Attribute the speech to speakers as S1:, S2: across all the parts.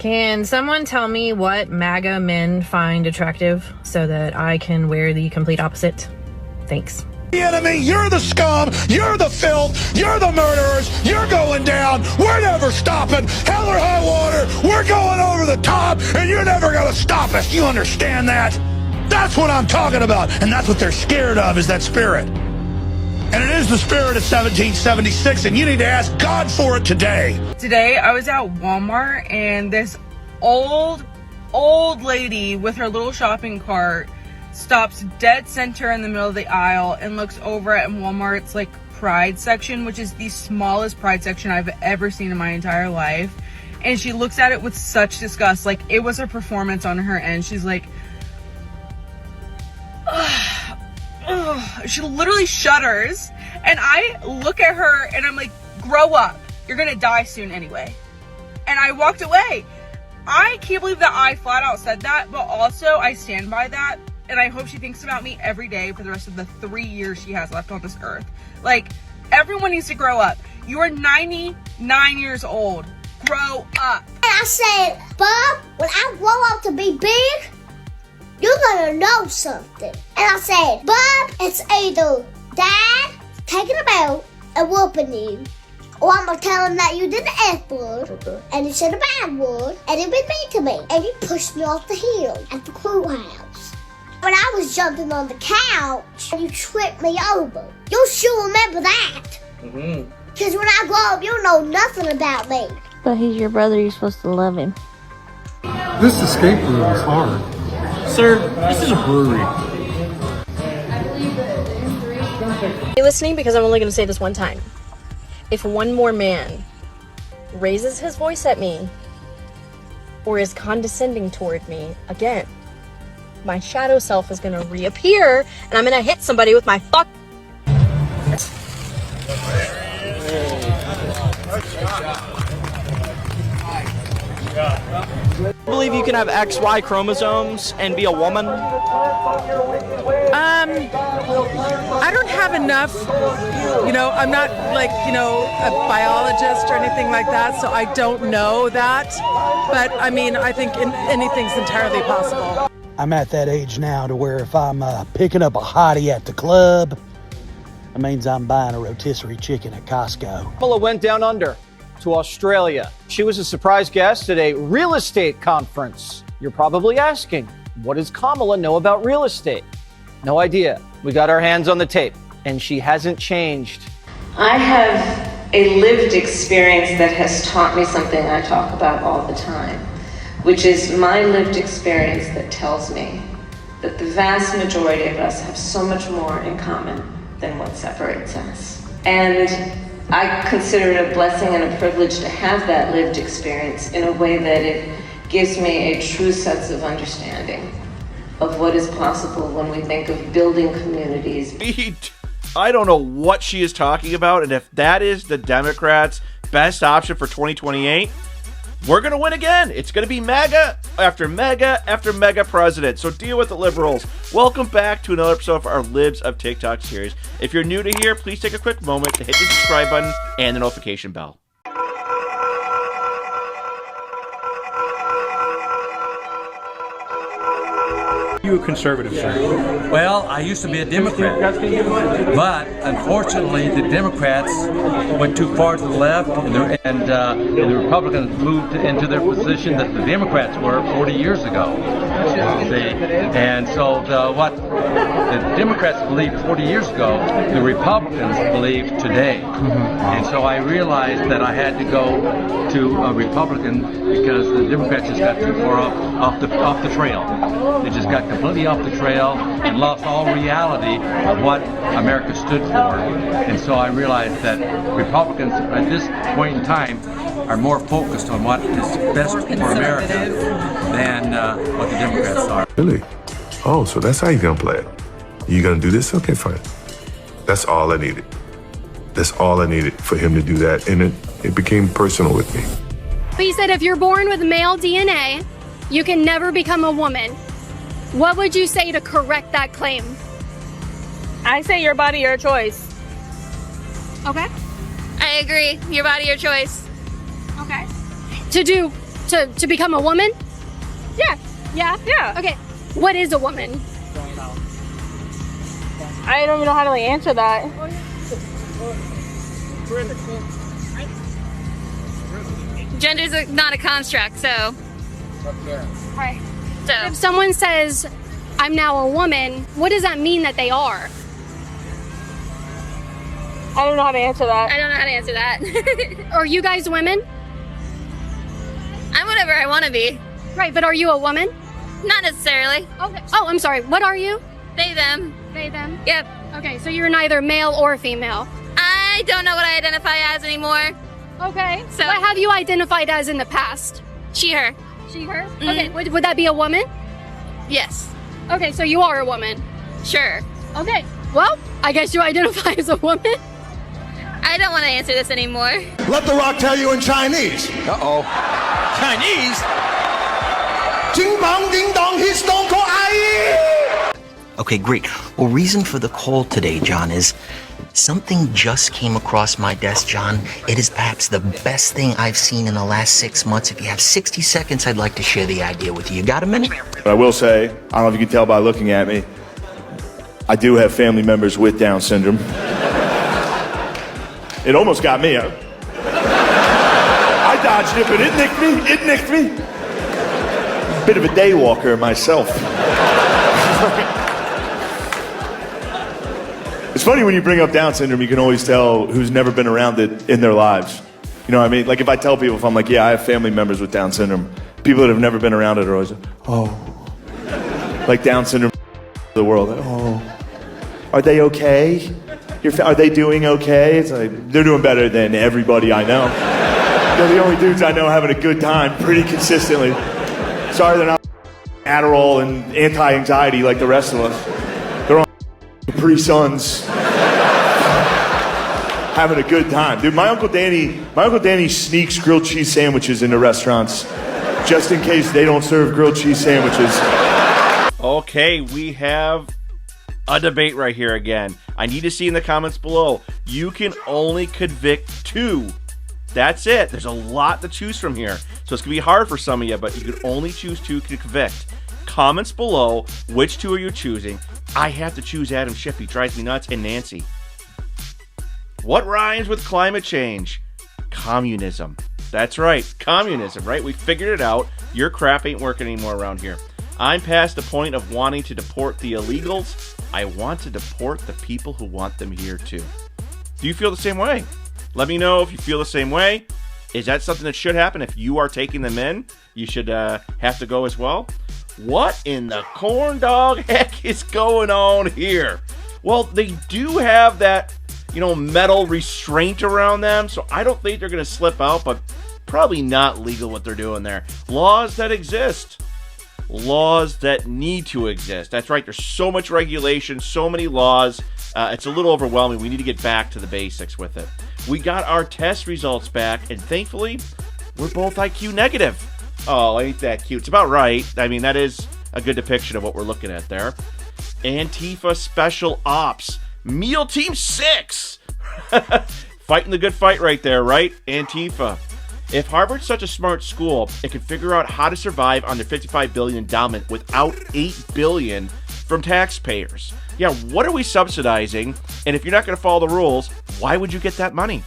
S1: Can someone tell me what MAGA men find attractive so that I can wear the complete opposite? Thanks.
S2: The enemy, you're the scum, you're the filth, you're the murderers, you're going down, we're never stopping, hell or high water, we're going over the top, and you're never gonna stop us, you understand that? That's what I'm talking about, and that's what they're scared of, is that spirit. And it is the spirit of 1776, and you need to ask God for it today.
S3: Today, I was at Walmart, and this old lady with her little shopping cart stops dead center in the middle of the aisle and looks over at Walmart's like Pride section, which is the smallest Pride section I've ever seen in my entire life. And she looks at it with such disgust, like it was a performance on her end. She's like, ugh, ugh. She literally shudders, and I look at her and I'm like, grow up, you're gonna die soon anyway. And I walked away. I can't believe that I flat out said that, but also I stand by that. And I hope she thinks about me every day for the rest of the 3 years she has left on this earth. Like, everyone needs to grow up. You are 99 years old. Grow up.
S4: And I said, Bob, when I grow up to be big, you're gonna know something. And I said, Bob, it's either Dad taking him out and whooping you, or I'm gonna tell him that you did the F word, and you said a bad word, and he been mean to me, and you pushed me off the hill at the courthouse. When I was jumping on the couch, and you tripped me over. You'll sure remember that. Because when I grow up, you'll know nothing about me.
S5: But he's your brother, you're supposed to love him.
S6: This escape room is hard.
S7: Sir, this is a brewery.
S1: Are you listening? Because I'm only going to say this one time. If one more man raises his voice at me or is condescending toward me again, my shadow self is going to reappear and I'm going to hit somebody with my fuck.
S7: I believe you can have XY chromosomes and be a woman.
S8: I don't have enough, I'm not like, a biologist or anything like that, so I don't know that. But I mean, I think anything's entirely possible.
S9: I'm at that age now to where if I'm picking up a hottie at the club, that means I'm buying a rotisserie chicken at Costco.
S7: Kamala went down under to Australia. She was a surprise guest at a real estate conference. You're probably asking, what does Kamala know about real estate? No idea. We got our hands on the tape, and she hasn't changed.
S10: I have a lived experience that has taught me something I talk about all the time, which is my lived experience that tells me that the vast majority of us have so much more in common than what separates us. And I consider it a blessing and a privilege to have that lived experience in a way that it gives me a true sense of understanding of what is possible when we think of building communities.
S11: I don't know what she is talking about, and if that is the Democrats' best option for 2028, we're going to win again. It's going to be MAGA after MAGA after MAGA president. So deal with the liberals. Welcome back to another episode of our Libs of TikTok series. If you're new to here, please take a quick moment to hit the subscribe button and the notification bell.
S12: You a conservative, sir?
S13: Well, I used to be a Democrat, but unfortunately the Democrats went too far to the left, and the Republicans moved into their position that the Democrats were 40 years ago. And so what the Democrats believed 40 years ago, the Republicans believe today. And so I realized that I had to go to a Republican because the Democrats just got too far off the trail. They just got completely off the trail and lost all reality of what America stood for. And so I realized that Republicans at this point in time are more focused on what is best for America than what the Democrats are.
S14: Really? Oh, so that's how you're gonna play it. You gonna do this? Okay, fine. That's all I needed. That's all I needed for him to do that, and it became personal with me.
S15: But you said if you're born with male DNA, you can never become a woman. What would you say to correct that claim?
S3: I say your body, your choice.
S15: Okay.
S16: I agree. Your body, your choice.
S15: Okay. To to become a woman?
S3: Yeah.
S15: Yeah?
S3: Yeah.
S15: Okay. What is a woman?
S3: I don't even know how to like answer that.
S16: Gender's not a construct, so.
S15: Right.
S16: So.
S15: If someone says, I'm now a woman, what does that mean that they are?
S3: I don't know how to answer that.
S16: I don't know how to answer that.
S15: Are you guys women?
S16: I'm whatever I want to be.
S15: Right, but are you a woman?
S16: Not necessarily.
S15: Okay. Oh, I'm sorry. What are you?
S16: They, them.
S15: They, them?
S16: Yep.
S15: Okay, so you're neither male or female.
S16: I don't know what I identify as anymore.
S15: Okay.
S16: So.
S15: What have you identified as in the past?
S16: She, her.
S15: She, her?
S16: Mm-hmm.
S15: Okay, would that be a woman?
S16: Yes.
S15: Okay, so you are a woman.
S16: Sure.
S15: Okay. Well, I guess you identify as a woman.
S16: I don't want to answer this anymore.
S2: Let The Rock tell you in Chinese.
S7: Uh-oh. Chinese?
S2: Ding bong ding dong, he's Stone Cold Aye.
S17: Okay, great. Well, reason for the call today, John, is something just came across my desk, John. It is perhaps the best thing I've seen in the last 6 months. If you have 60 seconds, I'd like to share the idea with you. You got a minute?
S18: I will say, I don't know if you can tell by looking at me, I do have family members with Down syndrome. It almost got me. I dodged it, but it nicked me. It nicked me. Bit of a day walker myself. It's funny when you bring up Down syndrome, you can always tell who's never been around it in their lives. You know what I mean? Like if I tell people, if I'm like, yeah, I have family members with Down syndrome, people that have never been around it are always like, oh. Like Down syndrome the world. Like, oh. Are they okay? Are they doing okay? It's like, they're doing better than everybody I know. They're the only dudes I know having a good time pretty consistently. Sorry they're not Adderall and anti-anxiety like the rest of us. They're on Capri Suns. Having a good time. Dude, my Uncle Danny sneaks grilled cheese sandwiches into restaurants just in case they don't serve grilled cheese sandwiches.
S11: Okay, we have a debate right here again. I need to see in the comments below. You can only convict 2. That's it. There's a lot to choose from here. So it's going to be hard for some of you, but you can only choose 2 to convict. Comments below, which 2 are you choosing? I have to choose Adam Schiff. He drives me nuts. And Nancy. What rhymes with climate change? Communism. That's right. Communism, right? We figured it out. Your crap ain't working anymore around here. I'm past the point of wanting to deport the illegals. I want to deport the people who want them here too. Do you feel the same way? Let me know if you feel the same way. Is that something that should happen? If you are taking them in, you should have to go as well. What in the corn dog heck is going on here? Well, they do have that, metal restraint around them, so I don't think they're going to slip out, but probably not legal what they're doing there. Laws that exist. Laws that need to exist. That's right, there's so much regulation, so many laws. It's a little overwhelming. We need to get back to the basics with it. We got our test results back, and thankfully, we're both IQ negative. Oh, ain't that cute? It's about right. I mean, that is a good depiction of what we're looking at there. Antifa Special Ops. Meal Team 6. Fighting the good fight right there, right? Antifa. If Harvard's such a smart school, it can figure out how to survive on their $55 billion endowment without $8 billion from taxpayers. Yeah, what are we subsidizing? And if you're not going to follow the rules, why would you get that money?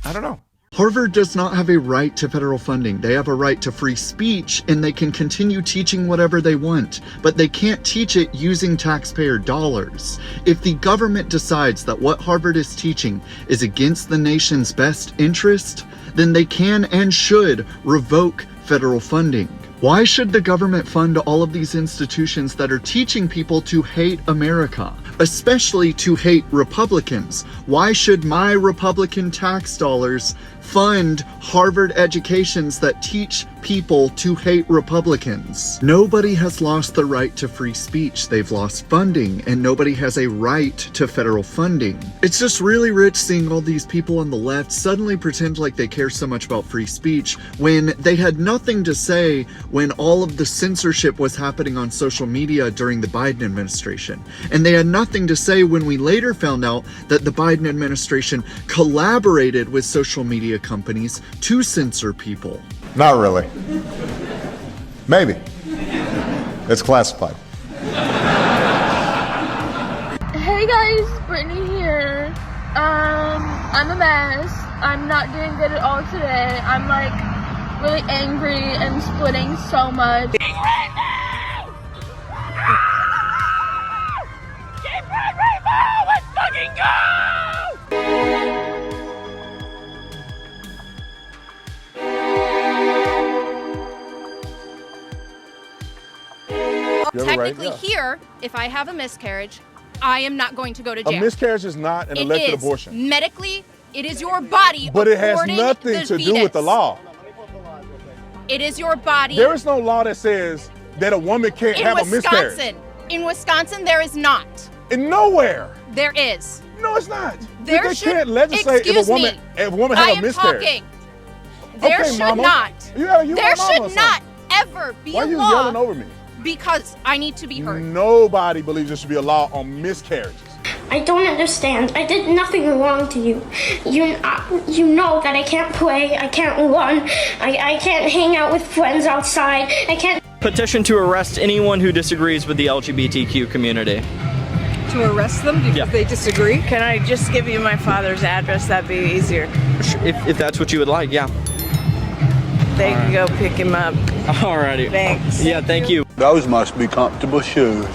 S11: I don't know.
S19: Harvard does not have a right to federal funding. They have a right to free speech, and they can continue teaching whatever they want, but they can't teach it using taxpayer dollars. If the government decides that what Harvard is teaching is against the nation's best interest, then they can and should revoke federal funding. Why should the government fund all of these institutions that are teaching people to hate America, especially to hate Republicans? Why should my Republican tax dollars fund Harvard educations that teach people to hate Republicans? Nobody has lost the right to free speech. They've lost funding, and nobody has a right to federal funding. It's just really rich seeing all these people on the left suddenly pretend like they care so much about free speech when they had nothing to say when all of the censorship was happening on social media during the Biden administration. And they had nothing to say when we later found out that the Biden administration collaborated with social media companies to censor people.
S20: Not really. Maybe. It's classified.
S21: Hey guys, Brittany here. I'm a mess. I'm not doing good at all today. I'm like really angry and splitting so much.
S2: Let's fucking go!
S22: Technically here, if I have a miscarriage, I am not going to go to jail.
S23: A miscarriage is not an elected
S22: It is.
S23: abortion.
S22: Medically, it is your body.
S23: But it has
S22: aborting
S23: nothing
S22: the
S23: to do
S22: fetus.
S23: with the law.
S22: It is your body.
S23: There is no law that says that a woman can't have a miscarriage.
S22: In Wisconsin, there is not.
S23: In nowhere.
S22: There is.
S23: No, it's not.
S22: There
S23: they
S22: should,
S23: can't legislate if a woman has a miscarriage.
S22: Talking. There
S23: Okay,
S22: should
S23: mama.
S22: not.
S23: You
S22: there
S23: my mama
S22: should
S23: or
S22: not ever be
S23: Why
S22: a
S23: are you
S22: law
S23: yelling over me?
S22: because I need to be heard.
S23: Nobody believes there should be a law on miscarriages.
S4: I don't understand. I did nothing wrong to you. You know that I can't play, I can't run, I can't hang out with friends outside, I can't...
S24: Petition to arrest anyone who disagrees with the LGBTQ community.
S25: To arrest them because they disagree?
S26: Can I just give you my father's address? That'd be easier.
S24: If that's what you would like, yeah.
S26: They can go pick him up.
S24: Alrighty.
S26: Thanks.
S24: Yeah, thank you.
S27: Those must be comfortable shoes.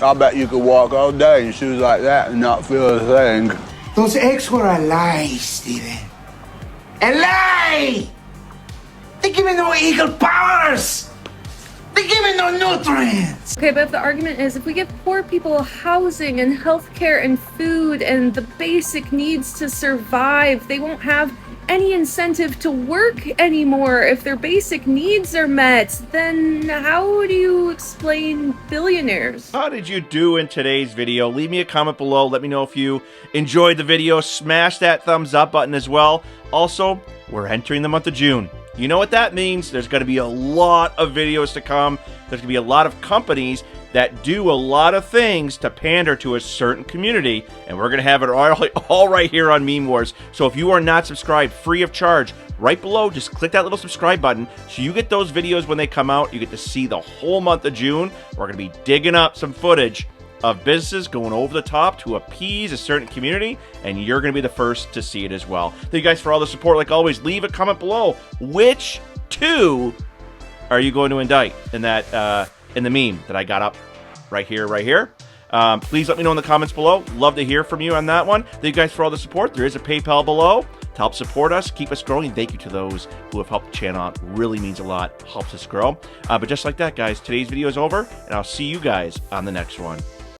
S27: I bet you could walk all day in shoes like that and not feel a thing.
S28: Those eggs were a lie, Steven. A lie! They give me no eagle powers! They give me no nutrients!
S29: Okay, but if the argument is if we give poor people housing and healthcare and food and the basic needs to survive, they won't have any incentive to work anymore if their basic needs are met, then how do you explain billionaires?
S11: How did you do in today's video? Leave me a comment below. Let me know if you enjoyed the video. Smash that thumbs up button as well. Also, we're entering the month of June. You know what that means? There's going to be a lot of videos to come. There's going to be a lot of companies that do a lot of things to pander to a certain community, and we're going to have it all right here on Meme Wars. So if you are not subscribed, free of charge, right below, just click that little subscribe button so you get those videos when they come out. You get to see the whole month of June. We're going to be digging up some footage of businesses going over the top to appease a certain community, and you're going to be the first to see it as well. Thank you guys for all the support. Like always, leave a comment below. Which two are you going to indict in that in the meme that I got up right here? Please let me know in the comments below. Love to hear from you on that one. Thank you guys for all the support. There is a PayPal below to help support us, keep us growing. Thank you to those who have helped the channel out. Really means a lot, helps us grow. But just like that, guys, today's video is over, and I'll see you guys on the next one.